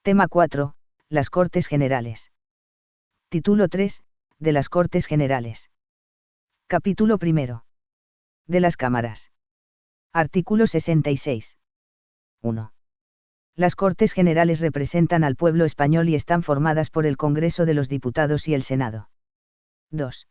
Tema 4. Las Cortes Generales. Título 3. De las Cortes Generales. Capítulo 1. De las Cámaras. Artículo 66. 1. Las Cortes Generales representan al pueblo español y están formadas por el Congreso de los Diputados y el Senado. 2.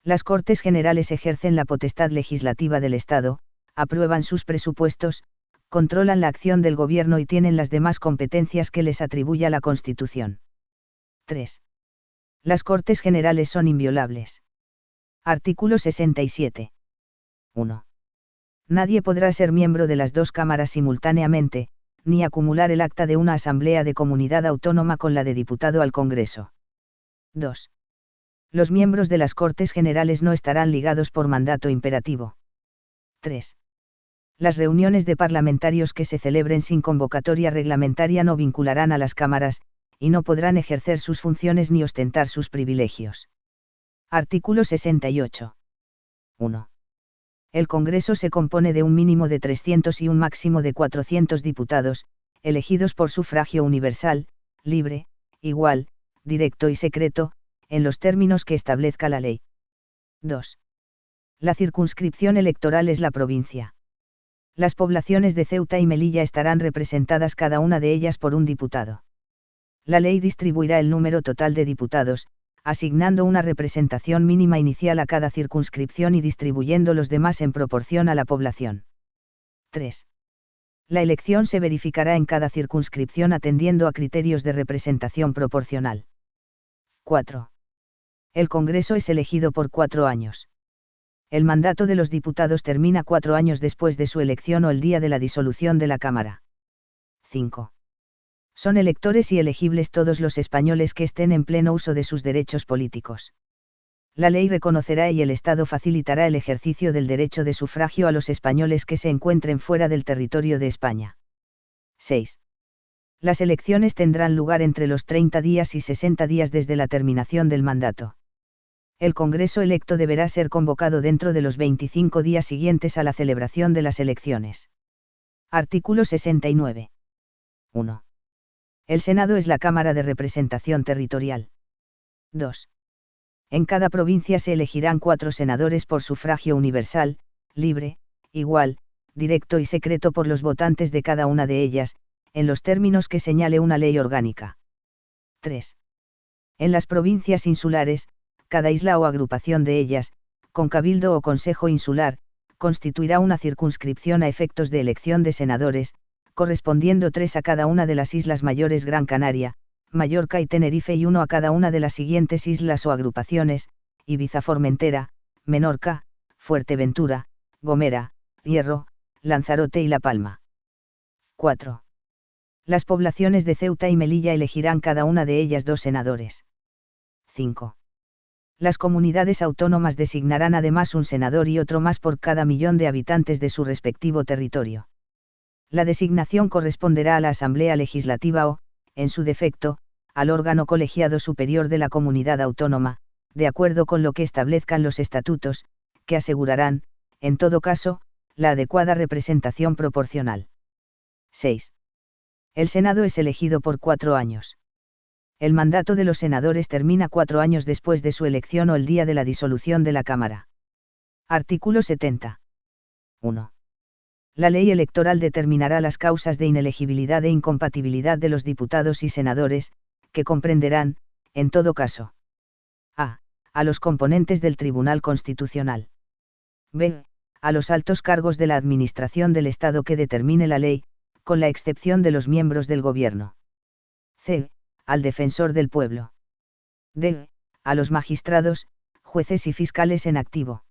Las Cortes Generales ejercen la potestad legislativa del Estado, aprueban sus presupuestos, controlan la acción del Gobierno y tienen las demás competencias que les atribuya la Constitución. 3. Las Cortes Generales son inviolables. Artículo 67. 1. Nadie podrá ser miembro de las dos cámaras simultáneamente, ni acumular el acta de una asamblea de comunidad autónoma con la de diputado al Congreso. 2. Los miembros de las Cortes Generales no estarán ligados por mandato imperativo. 3. Las reuniones de parlamentarios que se celebren sin convocatoria reglamentaria no vincularán a las cámaras, y no podrán ejercer sus funciones ni ostentar sus privilegios. Artículo 68. 1. El Congreso se compone de un mínimo de 300 y un máximo de 400 diputados, elegidos por sufragio universal, libre, igual, directo y secreto, en los términos que establezca la ley. 2. La circunscripción electoral es la provincia. Las poblaciones de Ceuta y Melilla estarán representadas cada una de ellas por un diputado. La ley distribuirá el número total de diputados, asignando una representación mínima inicial a cada circunscripción y distribuyendo los demás en proporción a la población. 3. La elección se verificará en cada circunscripción atendiendo a criterios de representación proporcional. 4. El Congreso es elegido por 4 años. El mandato de los diputados termina 4 años después de su elección o el día de la disolución de la Cámara. 5. Son electores y elegibles todos los españoles que estén en pleno uso de sus derechos políticos. La ley reconocerá y el Estado facilitará el ejercicio del derecho de sufragio a los españoles que se encuentren fuera del territorio de España. 6. Las elecciones tendrán lugar entre los 30 días y 60 días desde la terminación del mandato. El Congreso electo deberá ser convocado dentro de los 25 días siguientes a la celebración de las elecciones. Artículo 69. 1. El Senado es la Cámara de Representación Territorial. 2. En cada provincia se elegirán 4 senadores por sufragio universal, libre, igual, directo y secreto por los votantes de cada una de ellas, en los términos que señale una ley orgánica. 3. En las provincias insulares, cada isla o agrupación de ellas, con cabildo o consejo insular, constituirá una circunscripción a efectos de elección de senadores, correspondiendo 3 a cada una de las islas mayores Gran Canaria, Mallorca y Tenerife y 1 a cada una de las siguientes islas o agrupaciones, Ibiza, Formentera, Menorca, Fuerteventura, Gomera, Hierro, Lanzarote y La Palma. 4. Las poblaciones de Ceuta y Melilla elegirán cada una de ellas 2 senadores. 5. Las comunidades autónomas designarán además un senador y otro más por cada millón de habitantes de su respectivo territorio. La designación corresponderá a la Asamblea Legislativa o, en su defecto, al órgano colegiado superior de la comunidad autónoma, de acuerdo con lo que establezcan los estatutos, que asegurarán, en todo caso, la adecuada representación proporcional. 6. El Senado es elegido por 4 años. El mandato de los senadores termina 4 años después de su elección o el día de la disolución de la Cámara. Artículo 70. 1. La ley electoral determinará las causas de inelegibilidad e incompatibilidad de los diputados y senadores, que comprenderán, en todo caso, a. A los componentes del Tribunal Constitucional. b. A los altos cargos de la Administración del Estado que determine la ley, con la excepción de los miembros del Gobierno. c. Al Defensor del Pueblo. d. A los magistrados, jueces y fiscales en activo.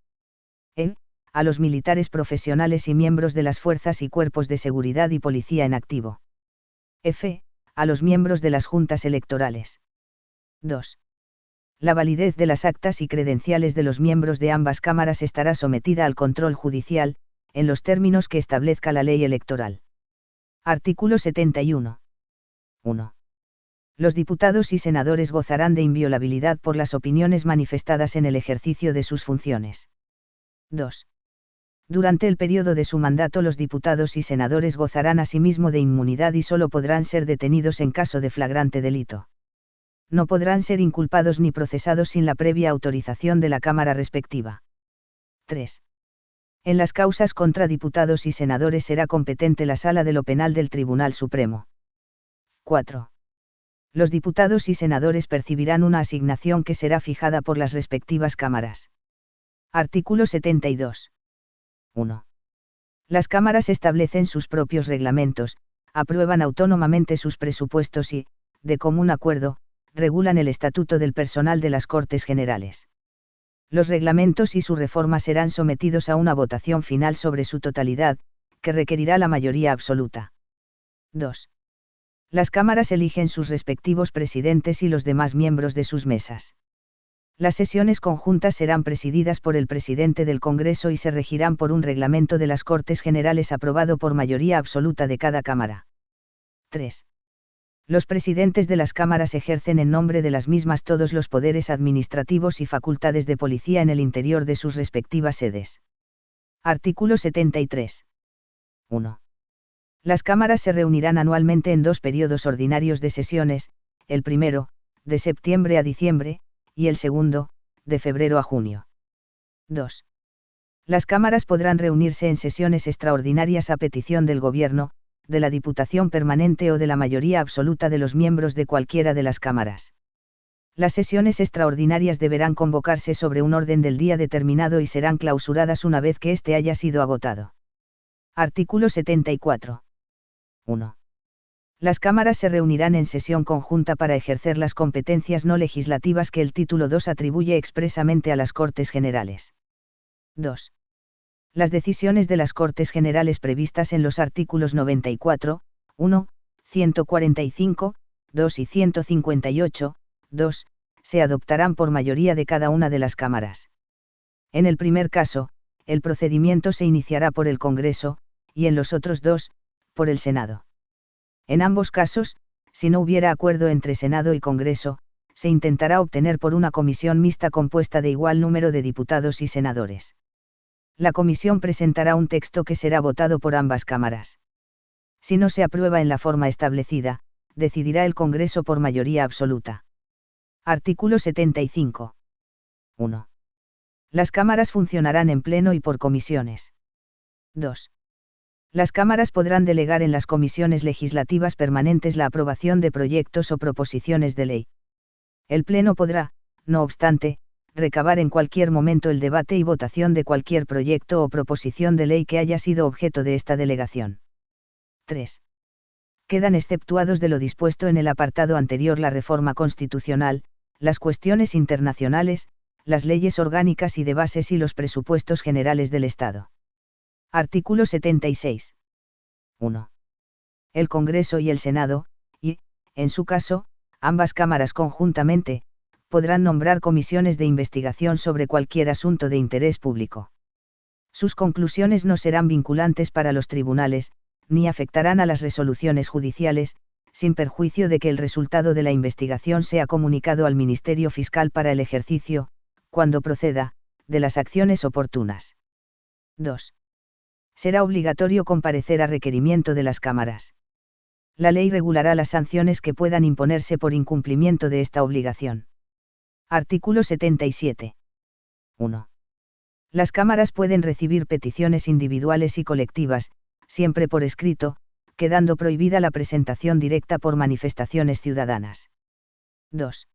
e. A los militares profesionales y miembros de las fuerzas y cuerpos de seguridad y policía en activo. f. A los miembros de las juntas electorales. 2. La validez de las actas y credenciales de los miembros de ambas cámaras estará sometida al control judicial, en los términos que establezca la ley electoral. Artículo 71. 1. Los diputados y senadores gozarán de inviolabilidad por las opiniones manifestadas en el ejercicio de sus funciones. 2. Durante el periodo de su mandato los diputados y senadores gozarán asimismo de inmunidad y solo podrán ser detenidos en caso de flagrante delito. No podrán ser inculpados ni procesados sin la previa autorización de la Cámara respectiva. 3. En las causas contra diputados y senadores será competente la Sala de lo Penal del Tribunal Supremo. 4. Los diputados y senadores percibirán una asignación que será fijada por las respectivas cámaras. Artículo 72. 1. Las cámaras establecen sus propios reglamentos, aprueban autónomamente sus presupuestos y, de común acuerdo, regulan el estatuto del personal de las Cortes Generales. Los reglamentos y su reforma serán sometidos a una votación final sobre su totalidad, que requerirá la mayoría absoluta. 2. Las cámaras eligen sus respectivos presidentes y los demás miembros de sus mesas. Las sesiones conjuntas serán presididas por el presidente del Congreso y se regirán por un reglamento de las Cortes Generales aprobado por mayoría absoluta de cada cámara. 3. Los presidentes de las cámaras ejercen en nombre de las mismas todos los poderes administrativos y facultades de policía en el interior de sus respectivas sedes. Artículo 73. 1. Las cámaras se reunirán anualmente en 2 periodos ordinarios de sesiones, el primero, de septiembre a diciembre, y el segundo, de febrero a junio. 2. Las cámaras podrán reunirse en sesiones extraordinarias a petición del Gobierno, de la Diputación Permanente o de la mayoría absoluta de los miembros de cualquiera de las cámaras. Las sesiones extraordinarias deberán convocarse sobre un orden del día determinado y serán clausuradas una vez que éste haya sido agotado. Artículo 74. 1. Las cámaras se reunirán en sesión conjunta para ejercer las competencias no legislativas que el título 2 atribuye expresamente a las Cortes Generales. 2. Las decisiones de las Cortes Generales previstas en los artículos 94, 1, 145, 2 y 158, 2, se adoptarán por mayoría de cada una de las cámaras. En el primer caso, el procedimiento se iniciará por el Congreso, y en los otros 2, por el Senado. En ambos casos, si no hubiera acuerdo entre Senado y Congreso, se intentará obtener por una comisión mixta compuesta de igual número de diputados y senadores. La comisión presentará un texto que será votado por ambas cámaras. Si no se aprueba en la forma establecida, decidirá el Congreso por mayoría absoluta. Artículo 75. 1. Las cámaras funcionarán en pleno y por comisiones. 2. Las cámaras podrán delegar en las comisiones legislativas permanentes la aprobación de proyectos o proposiciones de ley. El Pleno podrá, no obstante, recabar en cualquier momento el debate y votación de cualquier proyecto o proposición de ley que haya sido objeto de esta delegación. 3. Quedan exceptuados de lo dispuesto en el apartado anterior la reforma constitucional, las cuestiones internacionales, las leyes orgánicas y de bases y los presupuestos generales del Estado. Artículo 76. 1. El Congreso y el Senado, y, en su caso, ambas cámaras conjuntamente, podrán nombrar comisiones de investigación sobre cualquier asunto de interés público. Sus conclusiones no serán vinculantes para los tribunales, ni afectarán a las resoluciones judiciales, sin perjuicio de que el resultado de la investigación sea comunicado al Ministerio Fiscal para el ejercicio, cuando proceda, de las acciones oportunas. 2. Será obligatorio comparecer a requerimiento de las cámaras. La ley regulará las sanciones que puedan imponerse por incumplimiento de esta obligación. Artículo 77. 1. Las cámaras pueden recibir peticiones individuales y colectivas, siempre por escrito, quedando prohibida la presentación directa por manifestaciones ciudadanas. 2.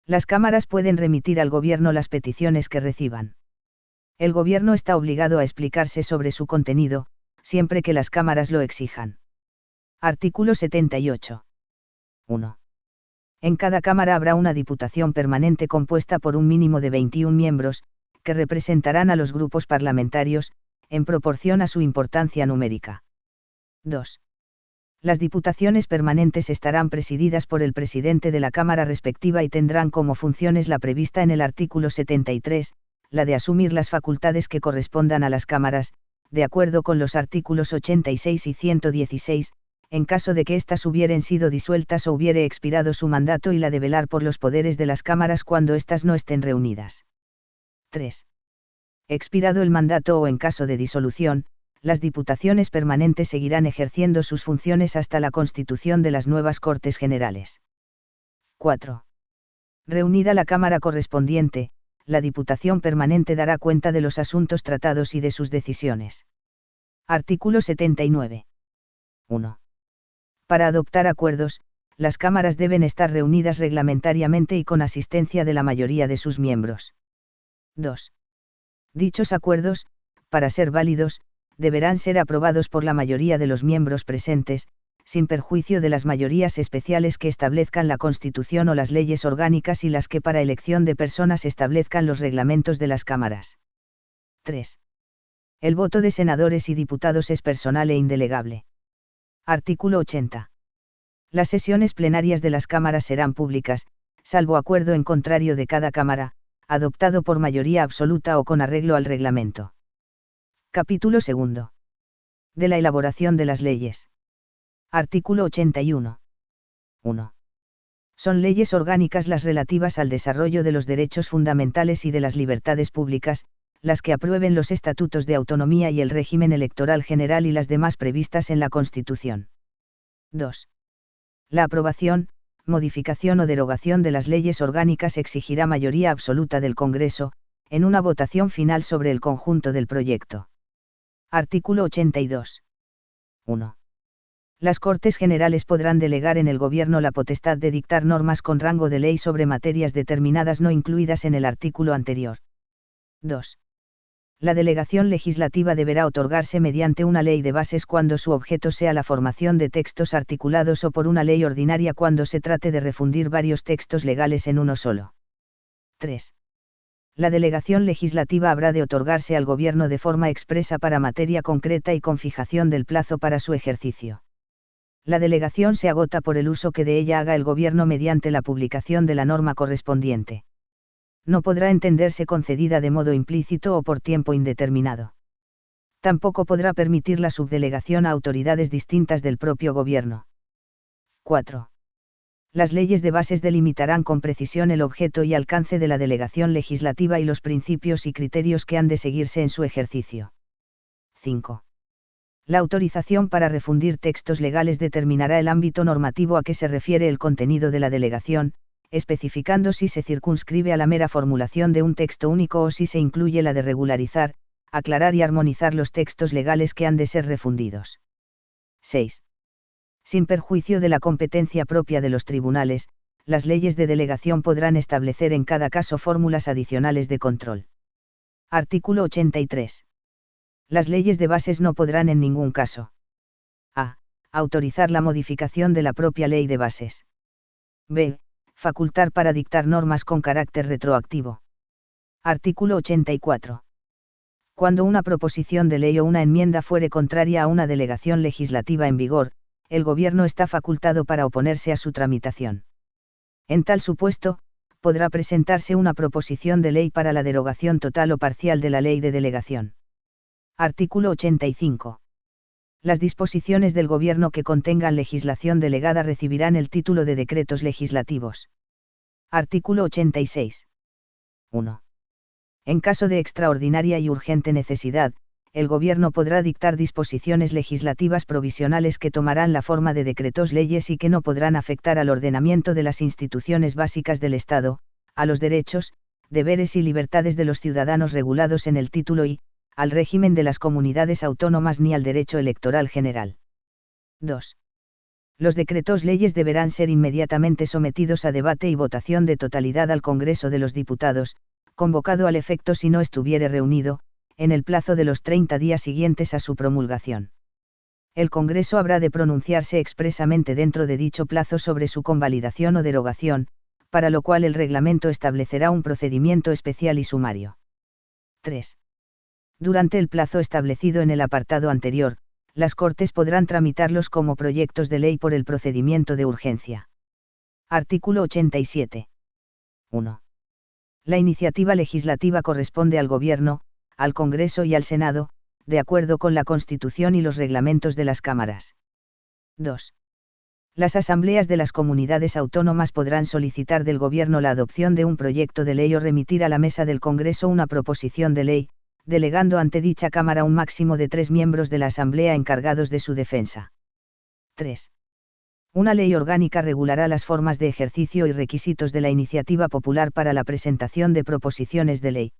Las cámaras pueden remitir al Gobierno las peticiones que reciban. El Gobierno está obligado a explicarse sobre su contenido, siempre que las cámaras lo exijan. Artículo 78. 1. En cada cámara habrá una diputación permanente compuesta por un mínimo de 21 miembros, que representarán a los grupos parlamentarios, en proporción a su importancia numérica. 2. Las diputaciones permanentes estarán presididas por el presidente de la Cámara respectiva y tendrán como funciones la prevista en el artículo 73, la de asumir las facultades que correspondan a las cámaras, de acuerdo con los artículos 86 y 116, en caso de que éstas hubieren sido disueltas o hubiere expirado su mandato, y la de velar por los poderes de las cámaras cuando éstas no estén reunidas. 3. Expirado el mandato o en caso de disolución, las diputaciones permanentes seguirán ejerciendo sus funciones hasta la constitución de las nuevas Cortes Generales. 4. Reunida la Cámara correspondiente, la Diputación Permanente dará cuenta de los asuntos tratados y de sus decisiones. Artículo 79. 1. Para adoptar acuerdos, las cámaras deben estar reunidas reglamentariamente y con asistencia de la mayoría de sus miembros. 2. Dichos acuerdos, para ser válidos, deberán ser aprobados por la mayoría de los miembros presentes, sin perjuicio de las mayorías especiales que establezcan la Constitución o las leyes orgánicas y las que para elección de personas establezcan los reglamentos de las cámaras. 3. El voto de senadores y diputados es personal e indelegable. Artículo 80. Las sesiones plenarias de las cámaras serán públicas, salvo acuerdo en contrario de cada cámara, adoptado por mayoría absoluta o con arreglo al reglamento. Capítulo 2. De la elaboración de las leyes. Artículo 81. 1. Son leyes orgánicas las relativas al desarrollo de los derechos fundamentales y de las libertades públicas, las que aprueben los estatutos de autonomía y el régimen electoral general y las demás previstas en la Constitución. 2. La aprobación, modificación o derogación de las leyes orgánicas exigirá mayoría absoluta del Congreso, en una votación final sobre el conjunto del proyecto. Artículo 82. 1. Las Cortes Generales podrán delegar en el Gobierno la potestad de dictar normas con rango de ley sobre materias determinadas no incluidas en el artículo anterior. 2. La delegación legislativa deberá otorgarse mediante una ley de bases cuando su objeto sea la formación de textos articulados o por una ley ordinaria cuando se trate de refundir varios textos legales en uno solo. 3. La delegación legislativa habrá de otorgarse al Gobierno de forma expresa para materia concreta y con fijación del plazo para su ejercicio. La delegación se agota por el uso que de ella haga el Gobierno mediante la publicación de la norma correspondiente. No podrá entenderse concedida de modo implícito o por tiempo indeterminado. Tampoco podrá permitir la subdelegación a autoridades distintas del propio Gobierno. 4. Las leyes de bases delimitarán con precisión el objeto y alcance de la delegación legislativa y los principios y criterios que han de seguirse en su ejercicio. 5. La autorización para refundir textos legales determinará el ámbito normativo a que se refiere el contenido de la delegación, especificando si se circunscribe a la mera formulación de un texto único o si se incluye la de regularizar, aclarar y armonizar los textos legales que han de ser refundidos. 6. Sin perjuicio de la competencia propia de los tribunales, las leyes de delegación podrán establecer en cada caso fórmulas adicionales de control. Artículo 83. Las leyes de bases no podrán en ningún caso a. Autorizar la modificación de la propia ley de bases. b. Facultar para dictar normas con carácter retroactivo. Artículo 84. Cuando una proposición de ley o una enmienda fuere contraria a una delegación legislativa en vigor, el Gobierno está facultado para oponerse a su tramitación. En tal supuesto, podrá presentarse una proposición de ley para la derogación total o parcial de la ley de delegación. Artículo 85. Las disposiciones del Gobierno que contengan legislación delegada recibirán el título de decretos legislativos. Artículo 86. 1. En caso de extraordinaria y urgente necesidad, el Gobierno podrá dictar disposiciones legislativas provisionales que tomarán la forma de decretos leyes y que no podrán afectar al ordenamiento de las instituciones básicas del Estado, a los derechos, deberes y libertades de los ciudadanos regulados en el título I, al régimen de las comunidades autónomas ni al derecho electoral general. 2. Los decretos leyes deberán ser inmediatamente sometidos a debate y votación de totalidad al Congreso de los Diputados, convocado al efecto si no estuviere reunido, en el plazo de los 30 días siguientes a su promulgación. El Congreso habrá de pronunciarse expresamente dentro de dicho plazo sobre su convalidación o derogación, para lo cual el reglamento establecerá un procedimiento especial y sumario. 3. Durante el plazo establecido en el apartado anterior, las Cortes podrán tramitarlos como proyectos de ley por el procedimiento de urgencia. Artículo 87. 1. La iniciativa legislativa corresponde al Gobierno, al Congreso y al Senado, de acuerdo con la Constitución y los reglamentos de las cámaras. 2. Las asambleas de las comunidades autónomas podrán solicitar del Gobierno la adopción de un proyecto de ley o remitir a la mesa del Congreso una proposición de ley, delegando ante dicha Cámara un máximo de 3 miembros de la Asamblea encargados de su defensa. 3. Una ley orgánica regulará las formas de ejercicio y requisitos de la iniciativa popular para la presentación de proposiciones de ley.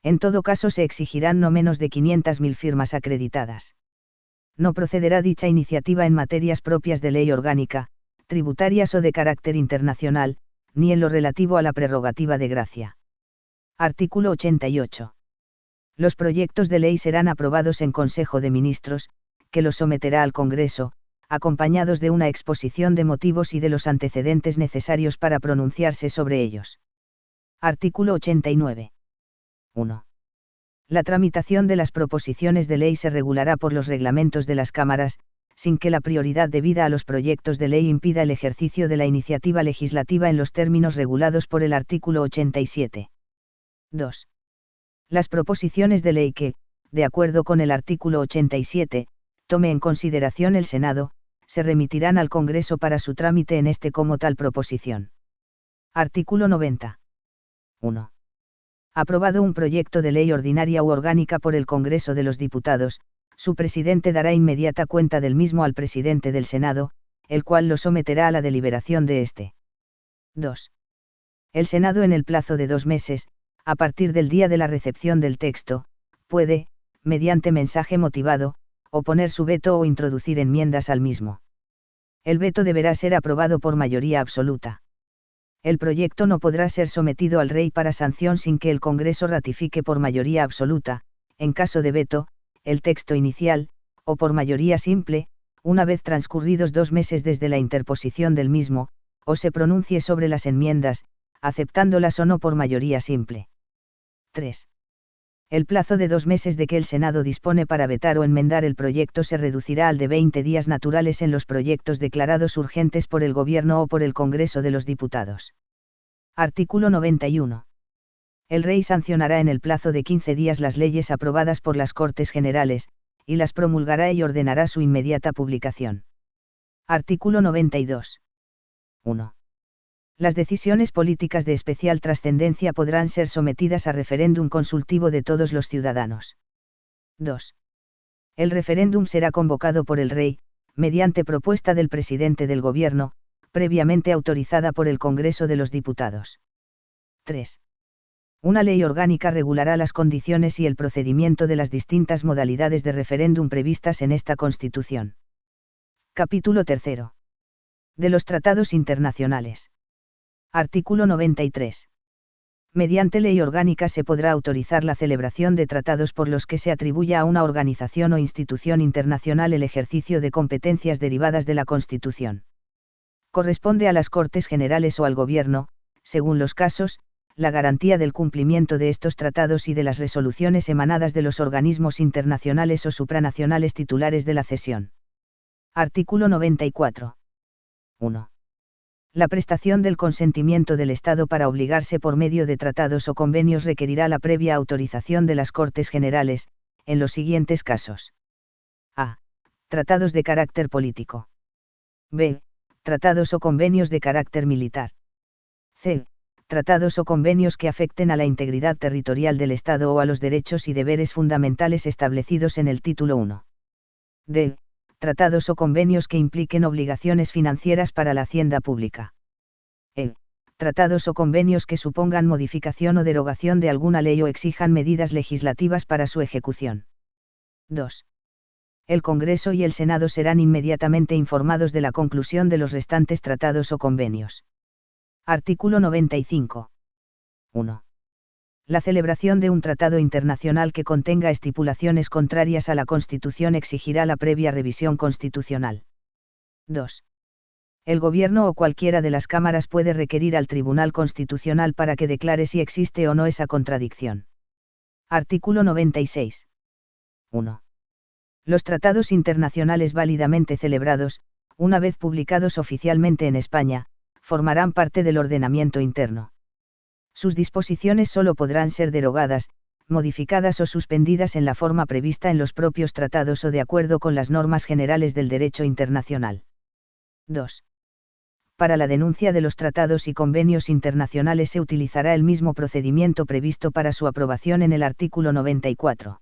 En todo caso se exigirán no menos de 500.000 firmas acreditadas. No procederá dicha iniciativa en materias propias de ley orgánica, tributarias o de carácter internacional, ni en lo relativo a la prerrogativa de gracia. Artículo 88. Los proyectos de ley serán aprobados en Consejo de Ministros, que los someterá al Congreso, acompañados de una exposición de motivos y de los antecedentes necesarios para pronunciarse sobre ellos. Artículo 89. 1. La tramitación de las proposiciones de ley se regulará por los reglamentos de las cámaras, sin que la prioridad debida a los proyectos de ley impida el ejercicio de la iniciativa legislativa en los términos regulados por el artículo 87. 2. Las proposiciones de ley que, de acuerdo con el artículo 87, tome en consideración el Senado, se remitirán al Congreso para su trámite en este como tal proposición. Artículo 90. 1. Aprobado un proyecto de ley ordinaria u orgánica por el Congreso de los Diputados, su presidente dará inmediata cuenta del mismo al presidente del Senado, el cual lo someterá a la deliberación de éste. 2. El Senado en el plazo de 2 meses, a partir del día de la recepción del texto, puede, mediante mensaje motivado, oponer su veto o introducir enmiendas al mismo. El veto deberá ser aprobado por mayoría absoluta. El proyecto no podrá ser sometido al Rey para sanción sin que el Congreso ratifique por mayoría absoluta, en caso de veto, el texto inicial, o por mayoría simple, una vez transcurridos 2 meses desde la interposición del mismo, o se pronuncie sobre las enmiendas, aceptándolas o no por mayoría simple. 3. El plazo de 2 meses de que el Senado dispone para vetar o enmendar el proyecto se reducirá al de 20 días naturales en los proyectos declarados urgentes por el Gobierno o por el Congreso de los Diputados. Artículo 91. El Rey sancionará en el plazo de 15 días las leyes aprobadas por las Cortes Generales, y las promulgará y ordenará su inmediata publicación. Artículo 92. 1. Las decisiones políticas de especial trascendencia podrán ser sometidas a referéndum consultivo de todos los ciudadanos. 2. El referéndum será convocado por el Rey, mediante propuesta del presidente del Gobierno, previamente autorizada por el Congreso de los Diputados. 3. Una ley orgánica regulará las condiciones y el procedimiento de las distintas modalidades de referéndum previstas en esta Constitución. Capítulo 3. De los tratados internacionales. Artículo 93. Mediante ley orgánica se podrá autorizar la celebración de tratados por los que se atribuya a una organización o institución internacional el ejercicio de competencias derivadas de la Constitución. Corresponde a las Cortes Generales o al Gobierno, según los casos, la garantía del cumplimiento de estos tratados y de las resoluciones emanadas de los organismos internacionales o supranacionales titulares de la cesión. Artículo 94. 1. La prestación del consentimiento del Estado para obligarse por medio de tratados o convenios requerirá la previa autorización de las Cortes Generales, en los siguientes casos. A. Tratados de carácter político. B. Tratados o convenios de carácter militar. C. Tratados o convenios que afecten a la integridad territorial del Estado o a los derechos y deberes fundamentales establecidos en el título 1. D. Tratados o convenios que impliquen obligaciones financieras para la hacienda pública. E. Tratados o convenios que supongan modificación o derogación de alguna ley o exijan medidas legislativas para su ejecución. 2. El Congreso y el Senado serán inmediatamente informados de la conclusión de los restantes tratados o convenios. Artículo 95. 1. La celebración de un tratado internacional que contenga estipulaciones contrarias a la Constitución exigirá la previa revisión constitucional. 2. El Gobierno o cualquiera de las cámaras puede requerir al Tribunal Constitucional para que declare si existe o no esa contradicción. Artículo 96. 1. Los tratados internacionales válidamente celebrados, una vez publicados oficialmente en España, formarán parte del ordenamiento interno. Sus disposiciones solo podrán ser derogadas, modificadas o suspendidas en la forma prevista en los propios tratados o de acuerdo con las normas generales del derecho internacional. 2. Para la denuncia de los tratados y convenios internacionales se utilizará el mismo procedimiento previsto para su aprobación en el artículo 94.